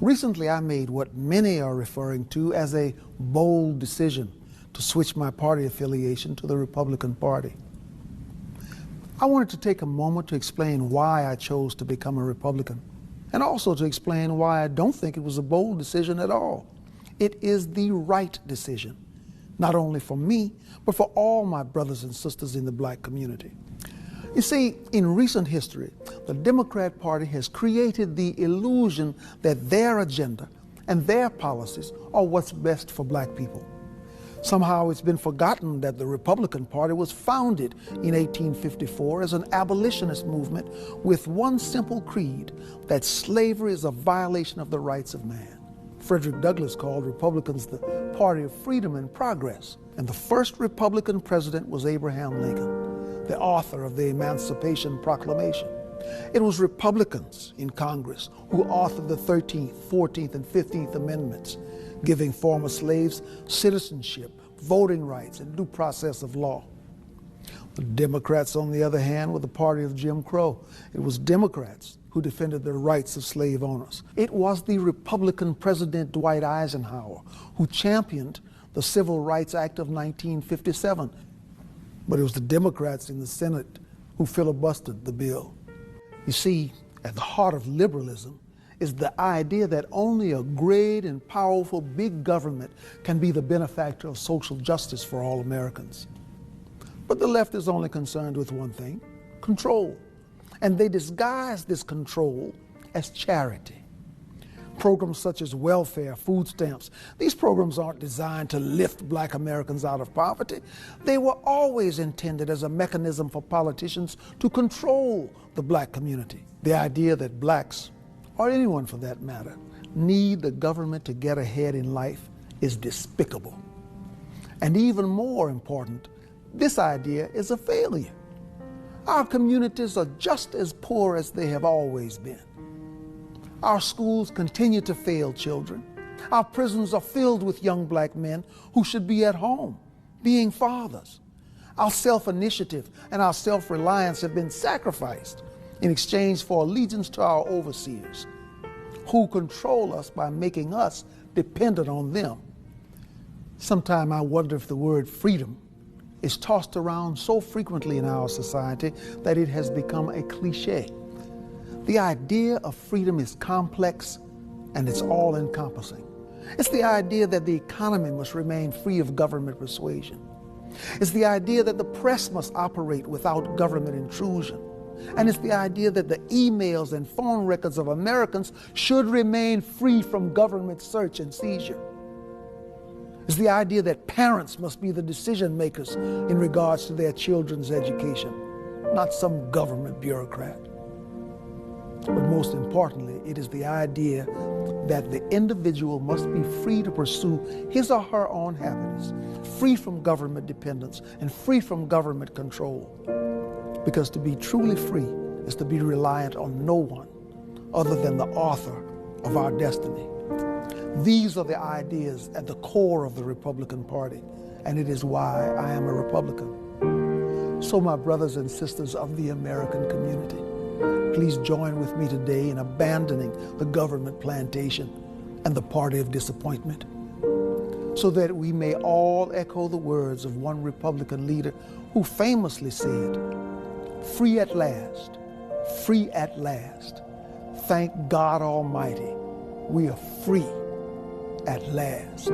Recently, I made what many are referring to as a bold decision to switch my party affiliation to the Republican Party. I wanted to take a moment to explain why I chose to become a Republican, and also to explain why I don't think it was a bold decision at all. It is the right decision, not only for me, but for all my brothers and sisters in the black community. You see, in recent history, the Democrat Party has created the illusion that their agenda and their policies are what's best for black people. Somehow it's been forgotten that the Republican Party was founded in 1854 as an abolitionist movement with one simple creed, that slavery is a violation of the rights of man. Frederick Douglass called Republicans the party of freedom and progress, and the first Republican president was Abraham Lincoln, the author of the Emancipation Proclamation. It was Republicans in Congress who authored the 13th, 14th, and 15th Amendments, giving former slaves citizenship, voting rights, and due process of law. The Democrats, on the other hand, were the party of Jim Crow. It was Democrats who defended the rights of slave owners. It was the Republican President Dwight Eisenhower who championed the Civil Rights Act of 1957. But it was the Democrats in the Senate who filibustered the bill. You see, at the heart of liberalism is the idea that only a great and powerful big government can be the benefactor of social justice for all Americans. But the left is only concerned with one thing: control. And they disguise this control as charity. Programs such as welfare, food stamps, these programs aren't designed to lift black Americans out of poverty. They were always intended as a mechanism for politicians to control the black community. The idea that blacks, or anyone for that matter, need the government to get ahead in life is despicable. And even more important, this idea is a failure. Our communities are just as poor as they have always been. Our schools continue to fail children. Our prisons are filled with young black men who should be at home, being fathers. Our self-initiative and our self-reliance have been sacrificed in exchange for allegiance to our overseers, who control us by making us dependent on them. Sometimes I wonder if the word freedom is tossed around so frequently in our society that it has become a cliche. The idea of freedom is complex and it's all-encompassing. It's the idea that the economy must remain free of government persuasion. It's the idea that the press must operate without government intrusion. And it's the idea that the emails and phone records of Americans should remain free from government search and seizure. It's the idea that parents must be the decision makers in regards to their children's education, not some government bureaucrat. But most importantly, it is the idea that the individual must be free to pursue his or her own happiness, free from government dependence and free from government control. Because to be truly free is to be reliant on no one other than the author of our destiny. These are the ideas at the core of the Republican Party, and it is why I am a Republican. So my brothers and sisters of the American community, please join with me today in abandoning the government plantation and the party of disappointment, so that we may all echo the words of one Republican leader who famously said, "Free at last, free at last. Thank God Almighty, we are free at last."